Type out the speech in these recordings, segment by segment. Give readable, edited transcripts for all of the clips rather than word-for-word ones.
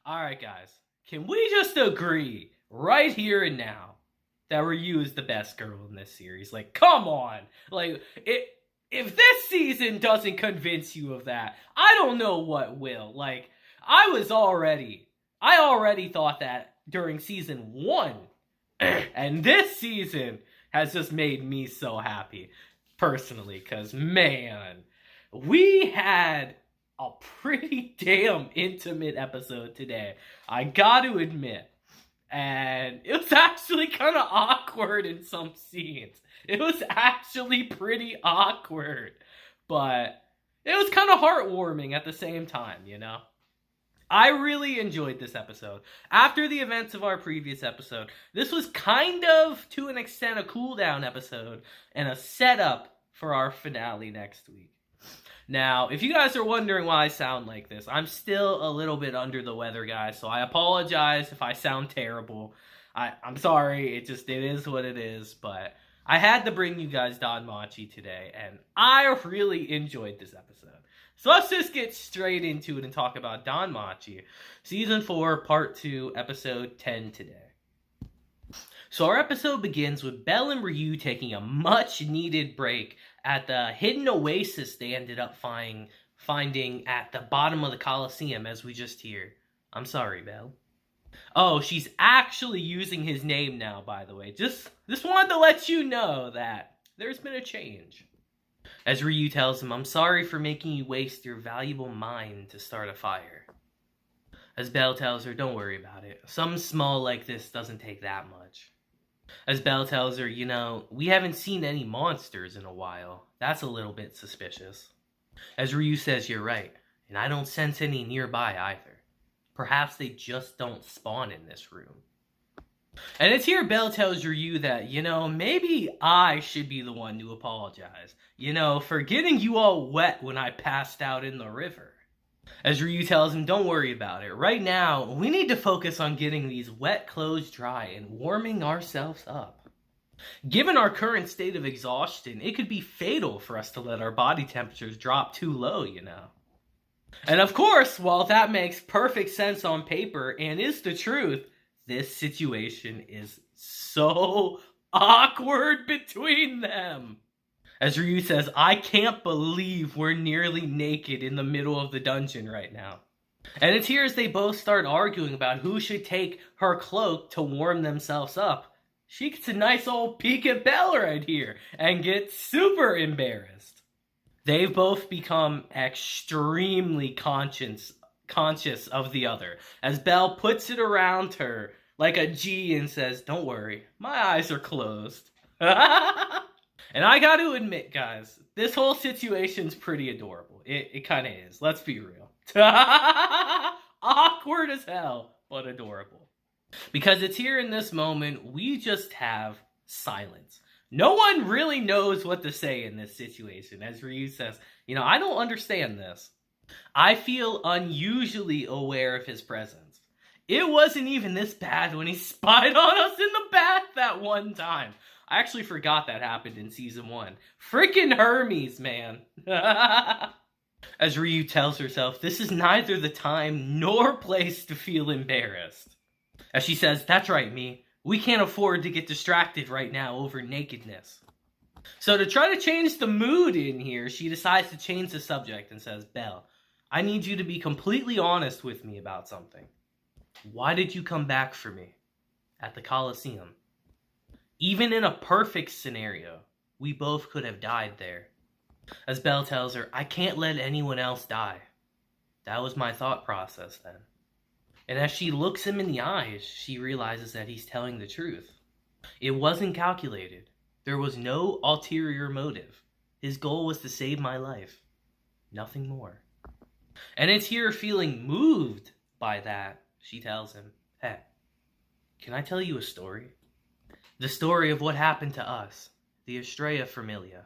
Alright, guys. Can we just agree right here and now that Ryu is the best girl in this series? Like, come on! Like, if this season doesn't convince you of that, I don't know what will. Like, I already thought that during season 1. And this season has just made me so happy, personally, because, man, we had a pretty damn intimate episode today, I gotta admit. And it was actually kind of awkward in some scenes. It was actually pretty awkward. But it was kind of heartwarming at the same time, you know? I really enjoyed this episode. After the events of our previous episode, this was kind of, to an extent, a cool-down episode and a setup for our finale next week. Now, if you guys are wondering why I sound like this, I'm still a little bit under the weather, guys, so I apologize if I sound terrible. I'm sorry, it is what it is, but I had to bring you guys Danmachi today, and I really enjoyed this episode. So let's just get straight into it and talk about Danmachi, Season 4, Part 2, Episode 10 today. So our episode begins with Bell and Ryu taking a much-needed break at the hidden oasis they ended up finding at the bottom of the Coliseum, as we just hear. I'm sorry, Bell. Oh, she's actually using his name now, by the way. Just wanted to let you know that there's been a change. As Ryu tells him, I'm sorry for making you waste your valuable mind to start a fire. As Bell tells her, don't worry about it. Something small like this doesn't take that much. As Bell tells her, you know, we haven't seen any monsters in a while. That's a little bit suspicious. As Ryu says, you're right, and I don't sense any nearby either. Perhaps they just don't spawn in this room. And it's here Bell tells Ryu that, you know, maybe I should be the one to apologize. You know, for getting you all wet when I passed out in the river. As Ryu tells him, don't worry about it. Right now, we need to focus on getting these wet clothes dry and warming ourselves up. Given our current state of exhaustion, it could be fatal for us to let our body temperatures drop too low, you know. And of course, while that makes perfect sense on paper and is the truth, this situation is so awkward between them. As Ryu says, I can't believe we're nearly naked in the middle of the dungeon right now. And it's here as they both start arguing about who should take her cloak to warm themselves up. She gets a nice old peek at Bell right here and gets super embarrassed. They've both become extremely conscious of the other, as Bell puts it around her like a G and says, don't worry, my eyes are closed. And I gotta admit, guys, this whole situation's pretty adorable. It kinda is, let's be real. Awkward as hell, but adorable. Because it's here in this moment, we just have silence. No one really knows what to say in this situation, as Ryu says, you know, I don't understand this. I feel unusually aware of his presence. It wasn't even this bad when he spied on us in the bath that one time. I actually forgot that happened in Season 1. Frickin' Hermes, man. As Ryu tells herself, this is neither the time nor place to feel embarrassed. As she says, that's right, me. We can't afford to get distracted right now over nakedness. So to try to change the mood in here, she decides to change the subject and says, Belle, I need you to be completely honest with me about something. Why did you come back for me at the Coliseum? Even in a perfect scenario, we both could have died there. As Belle tells her, I can't let anyone else die. That was my thought process then. And as she looks him in the eyes, she realizes that he's telling the truth. It wasn't calculated. There was no ulterior motive. His goal was to save my life. Nothing more. And it's here feeling moved by that, she tells him, hey, can I tell you a story? The story of what happened to us, the Estrella Familia,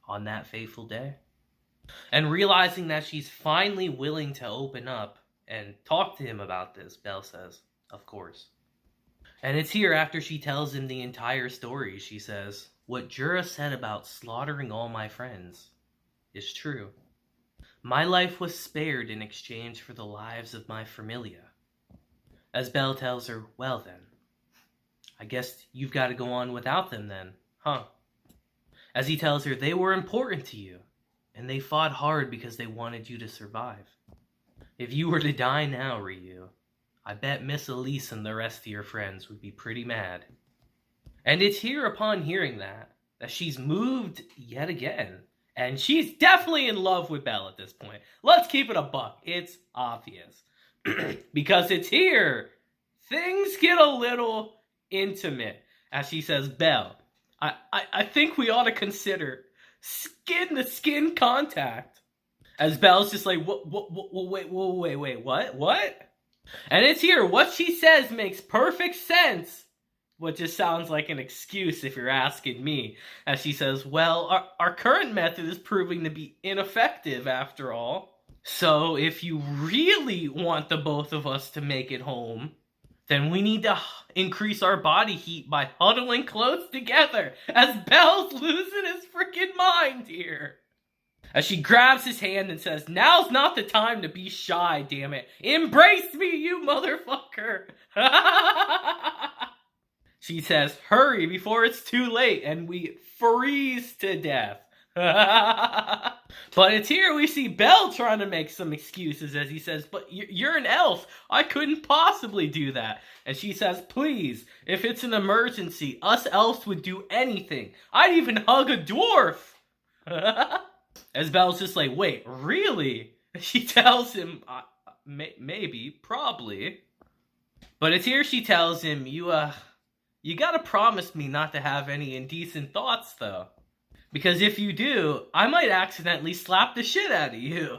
on that fateful day. And realizing that she's finally willing to open up and talk to him about this, Belle says, of course. And it's here after she tells him the entire story, she says, what Jura said about slaughtering all my friends is true. My life was spared in exchange for the lives of my familia. As Bell tells her, well then, I guess you've got to go on without them then, huh? As he tells her, they were important to you, and they fought hard because they wanted you to survive. If you were to die now, Ryu, I bet Miss Elise and the rest of your friends would be pretty mad. And it's here upon hearing that she's moved yet again. And she's definitely in love with Bell at this point. Let's keep it a buck. It's obvious. Because it's here. Things get a little intimate. As she says, Bell, I think we ought to consider skin-to-skin contact. As Bell's just like, wait, what? And it's here. What she says makes perfect sense. What just sounds like an excuse if you're asking me. As she says, well, our current method is proving to be ineffective after all. So if you really want the both of us to make it home, then we need to increase our body heat by huddling close together. As Bell's losing his freaking mind here. As she grabs his hand and says, now's not the time to be shy, damn it. Embrace me, you motherfucker. She says, hurry before it's too late, and we freeze to death. But it's here we see Bell trying to make some excuses as he says, but you're an elf. I couldn't possibly do that. And she says, please, if it's an emergency, us elves would do anything. I'd even hug a dwarf. As Bell's just like, wait, really? She tells him, maybe, probably. But it's here she tells him, you gotta promise me not to have any indecent thoughts, though. Because if you do, I might accidentally slap the shit out of you.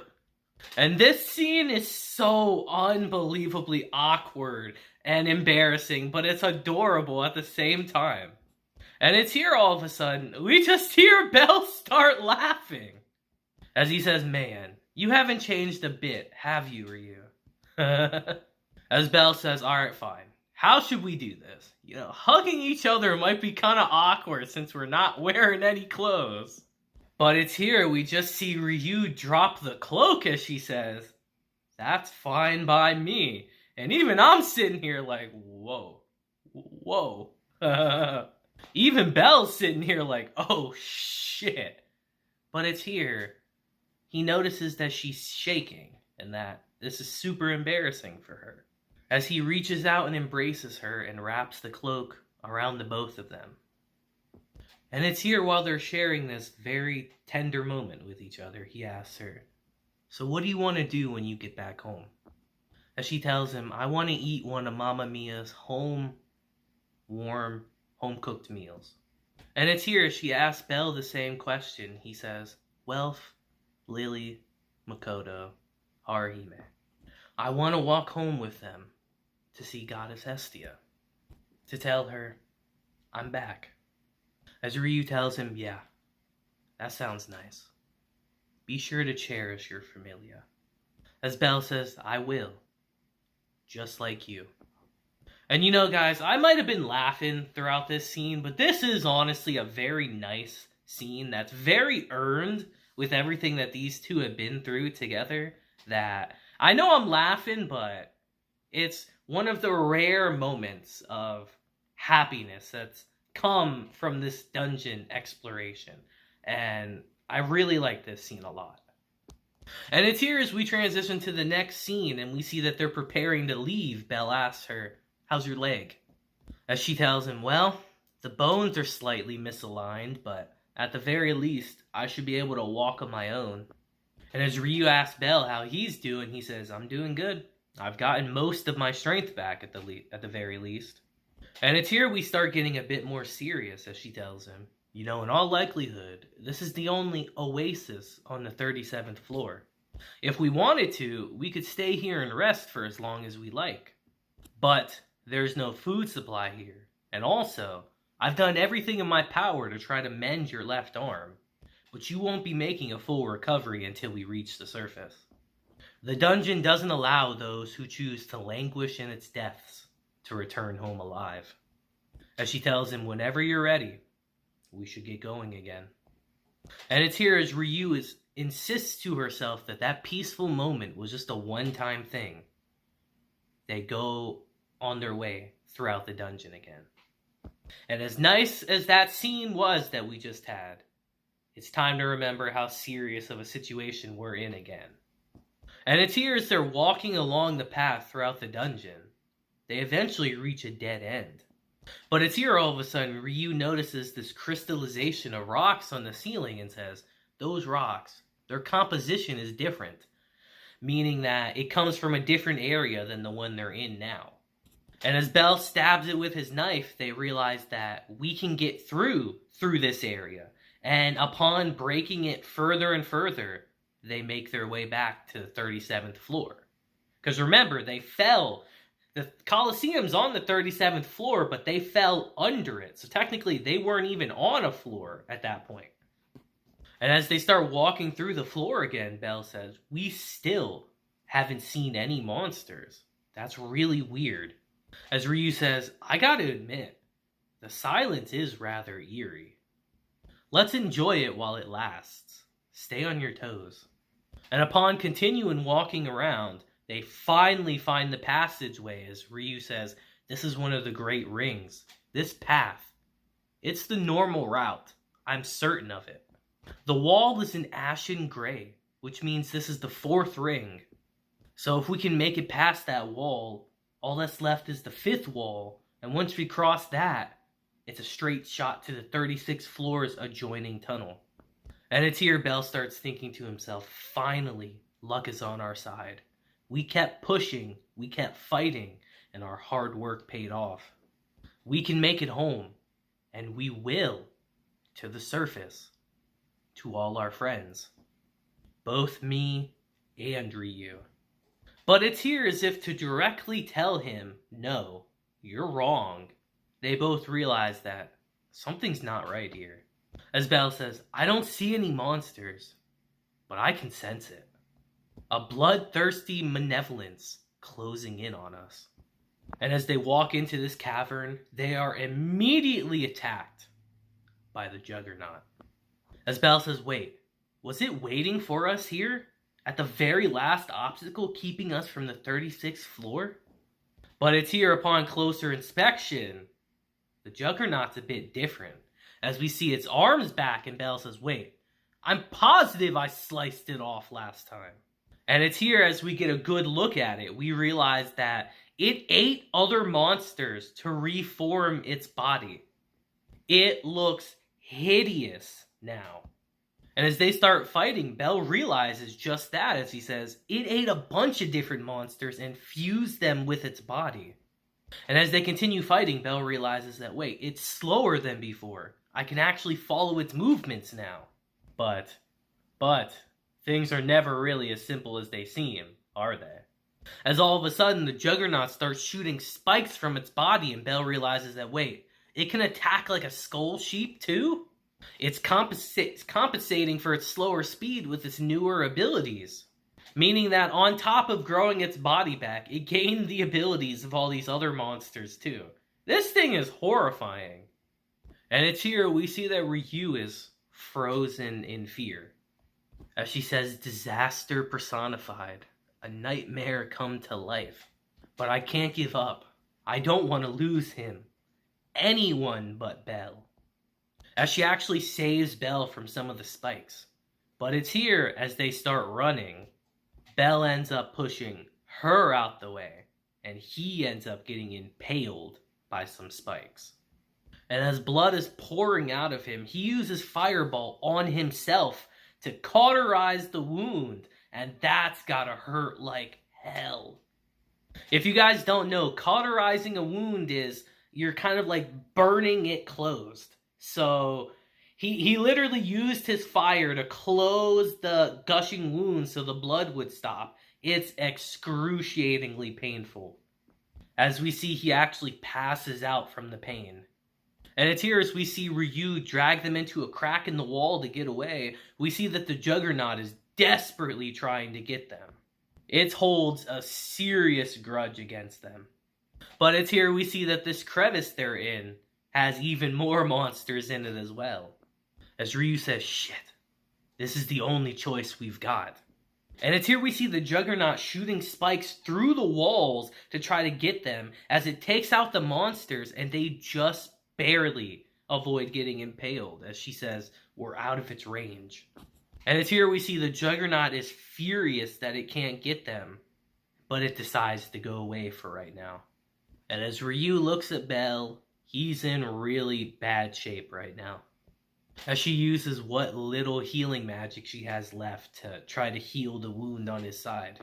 And this scene is so unbelievably awkward and embarrassing, but it's adorable at the same time. And it's here all of a sudden, we just hear Bell start laughing. As he says, man, you haven't changed a bit, have you, Ryu? As Bell says, alright, fine. How should we do this? You know, hugging each other might be kind of awkward since we're not wearing any clothes. But it's here we just see Ryu drop the cloak as she says, that's fine by me. And even I'm sitting here like, whoa. Even Bell's sitting here like, oh shit. But it's here. He notices that she's shaking and that this is super embarrassing for her. As he reaches out and embraces her and wraps the cloak around the both of them. And it's here while they're sharing this very tender moment with each other, he asks her, so what do you want to do when you get back home? As she tells him, I want to eat one of Mamma Mia's warm, home-cooked meals. And it's here she asks Bell the same question. He says, Welf, Lily, Makoto, Haruhime. I want to walk home with them. To see Goddess Hestia. To tell her, I'm back. As Ryu tells him, yeah, that sounds nice. Be sure to cherish your familia. As Bell says, I will. Just like you. And you know, guys, I might have been laughing throughout this scene, but this is honestly a very nice scene that's very earned with everything that these two have been through together. That I know I'm laughing, but it's one of the rare moments of happiness that's come from this dungeon exploration. And I really like this scene a lot. And it's here as we transition to the next scene and we see that they're preparing to leave. Bell asks her, how's your leg? As she tells him, well, the bones are slightly misaligned, but at the very least, I should be able to walk on my own. And as Ryu asks Bell how he's doing, he says, I'm doing good. I've gotten most of my strength back at the very least. And it's here we start getting a bit more serious as she tells him, you know, in all likelihood, this is the only oasis on the 37th floor. If we wanted to, we could stay here and rest for as long as we like. But there's no food supply here. And also, I've done everything in my power to try to mend your left arm. But you won't be making a full recovery until we reach the surface. The dungeon doesn't allow those who choose to languish in its depths to return home alive. As she tells him, whenever you're ready, we should get going again. And it's here as Ryu insists to herself that peaceful moment was just a one-time thing. They go on their way throughout the dungeon again. And as nice as that scene was that we just had, it's time to remember how serious of a situation we're in again. And it's here as they're walking along the path throughout the dungeon, they eventually reach a dead end. But it's here all of a sudden Ryu notices this crystallization of rocks on the ceiling and says, those rocks, their composition is different. Meaning that it comes from a different area than the one they're in now. And as Bell stabs it with his knife, they realize that we can get through this area. And upon breaking it further and further, they make their way back to the 37th floor. Because remember, they fell. The Coliseum's on the 37th floor, but they fell under it. So technically, they weren't even on a floor at that point. And as they start walking through the floor again, Bell says, we still haven't seen any monsters. That's really weird. As Ryu says, I gotta admit, the silence is rather eerie. Let's enjoy it while it lasts. Stay on your toes. And upon continuing walking around, they finally find the passageway as Ryu says, this is one of the great rings. This path. It's the normal route. I'm certain of it. The wall is an ashen gray, which means this is the 4th ring. So if we can make it past that wall, all that's left is the 5th wall. And once we cross that, it's a straight shot to the 36 floors adjoining tunnel. And it's here Bell starts thinking to himself, finally, luck is on our side. We kept pushing, we kept fighting, and our hard work paid off. We can make it home, and we will, to the surface, to all our friends. Both me and Ryu. But it's here as if to directly tell him, no, you're wrong. They both realize that something's not right here. As Bell says, I don't see any monsters, but I can sense it. A bloodthirsty malevolence closing in on us. And as they walk into this cavern, they are immediately attacked by the Juggernaut. As Bell says, wait, was it waiting for us here? At the very last obstacle keeping us from the 36th floor? But it's here upon closer inspection, the Juggernaut's a bit different. As we see its arms back and Bell says, wait, I'm positive I sliced it off last time. And it's here as we get a good look at it, we realize that it ate other monsters to reform its body. It looks hideous now. And as they start fighting, Bell realizes just that as he says, it ate a bunch of different monsters and fused them with its body. And as they continue fighting, Bell realizes that, wait, it's slower than before. I can actually follow its movements now. But, things are never really as simple as they seem, are they? As all of a sudden, the Juggernaut starts shooting spikes from its body and Bell realizes that, wait, it can attack like a skull sheep too? It's compensating for its slower speed with its newer abilities. Meaning that on top of growing its body back, it gained the abilities of all these other monsters too. This thing is horrifying. And it's here we see that Ryu is frozen in fear. As she says, disaster personified. A nightmare come to life. But I can't give up. I don't want to lose him. Anyone but Bell. As she actually saves Bell from some of the spikes. But it's here, as they start running, Bell ends up pushing her out the way, and he ends up getting impaled by some spikes. And as blood is pouring out of him, he uses Fireball on himself to cauterize the wound, and that's gotta hurt like hell. If you guys don't know, cauterizing a wound is, you're kind of like burning it closed. So he literally used his fire to close the gushing wound so the blood would stop. It's excruciatingly painful. As we see, he actually passes out from the pain. And it's here as we see Ryu drag them into a crack in the wall to get away. We see that the Juggernaut is desperately trying to get them. It holds a serious grudge against them. But it's here we see that this crevice they're in has even more monsters in it as well. As Ryu says, shit, this is the only choice we've got. And it's here we see the Juggernaut shooting spikes through the walls to try to get them as it takes out the monsters, and they just barely avoid getting impaled. As she says, we're out of its range. And it's here we see the Juggernaut is furious that it can't get them, but it decides to go away for right now. And as Ryu looks at Bell, he's in really bad shape right now, as she uses what little healing magic she has left to try to heal the wound on his side.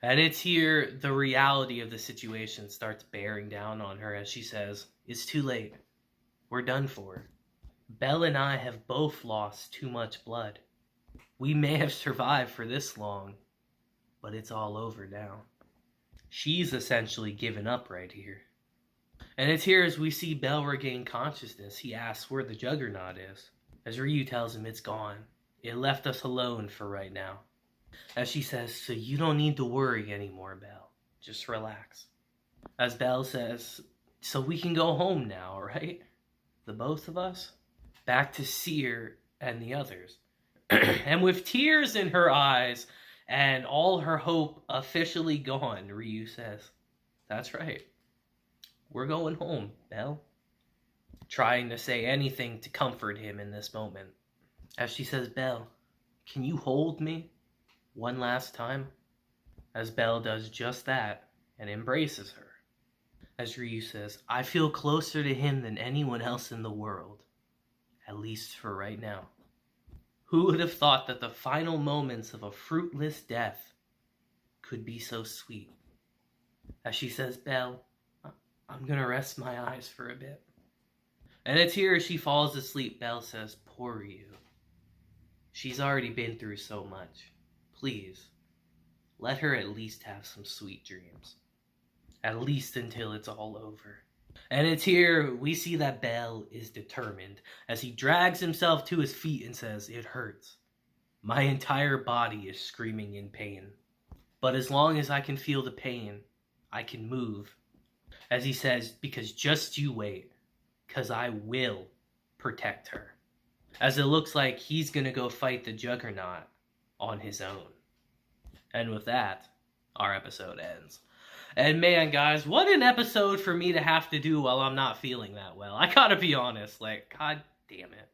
And it's here the reality of the situation starts bearing down on her as she says, it's too late. We're done for. Bell and I have both lost too much blood. We may have survived for this long, but it's all over now. She's essentially given up right here. And it's here as we see Bell regain consciousness. He asks where the Juggernaut is, as Ryu tells him it's gone. It left us alone for right now. As she says, so you don't need to worry anymore, Bell. Just relax. As Bell says, so we can go home now, right? The both of us? Back to Seer and the others. And with tears in her eyes and all her hope officially gone, Ryu says, that's right. We're going home, Bell. Trying to say anything to comfort him in this moment. As she says, Bell, can you hold me one last time? As Bell does just that and embraces her. As Ryu says, I feel closer to him than anyone else in the world. At least for right now. Who would have thought that the final moments of a fruitless death could be so sweet? As she says, Bell, I'm gonna rest my eyes for a bit. And it's here as she falls asleep, Bell says, poor Ryu. She's already been through so much. Please, let her at least have some sweet dreams. At least until it's all over. And it's here we see that Bell is determined as he drags himself to his feet and says, it hurts. My entire body is screaming in pain. But as long as I can feel the pain, I can move. As he says, because just you wait, because I will protect her. As it looks like he's going to go fight the Juggernaut on his own. And with that, our episode ends. And man, guys, what an episode for me to have to do while I'm not feeling that well. I gotta be honest, like, god damn it.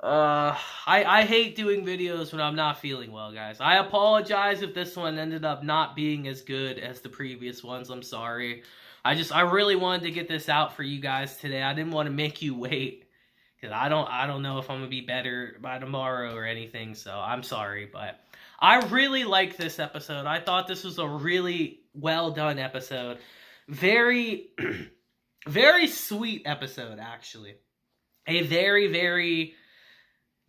I hate doing videos when I'm not feeling well, guys. I apologize if this one ended up not being as good as the previous ones. I'm sorry. I really wanted to get this out for you guys today. I didn't want to make you wait. Because I don't know if I'm going to be better by tomorrow or anything. So I'm sorry. But I really liked this episode. I thought this was a really well done episode. Very, very sweet episode, actually. A very, very,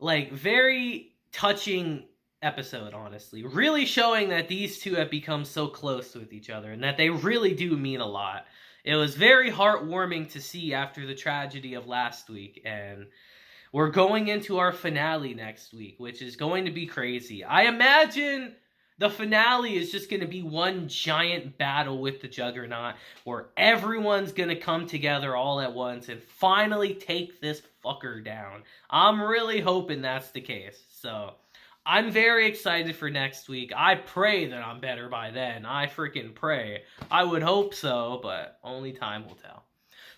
very touching episode, honestly. Really showing that these two have become so close with each other and that they really do mean a lot. It was very heartwarming to see after the tragedy of last week, and we're going into our finale next week, which is going to be crazy. I imagine the finale is just going to be one giant battle with the Juggernaut where everyone's going to come together all at once and finally take this fucker down. I'm really hoping that's the case. So I'm very excited for next week. I pray that I'm better by then. I freaking pray. I would hope so, but only time will tell.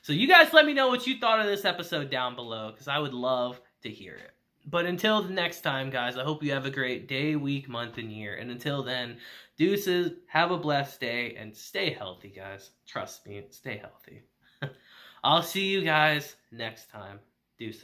So you guys let me know what you thought of this episode down below, because I would love to hear it. But until the next time, guys, I hope you have a great day, week, month, and year. And until then, deuces, have a blessed day, and stay healthy, guys. Trust me, stay healthy. I'll see you guys next time. Deuces.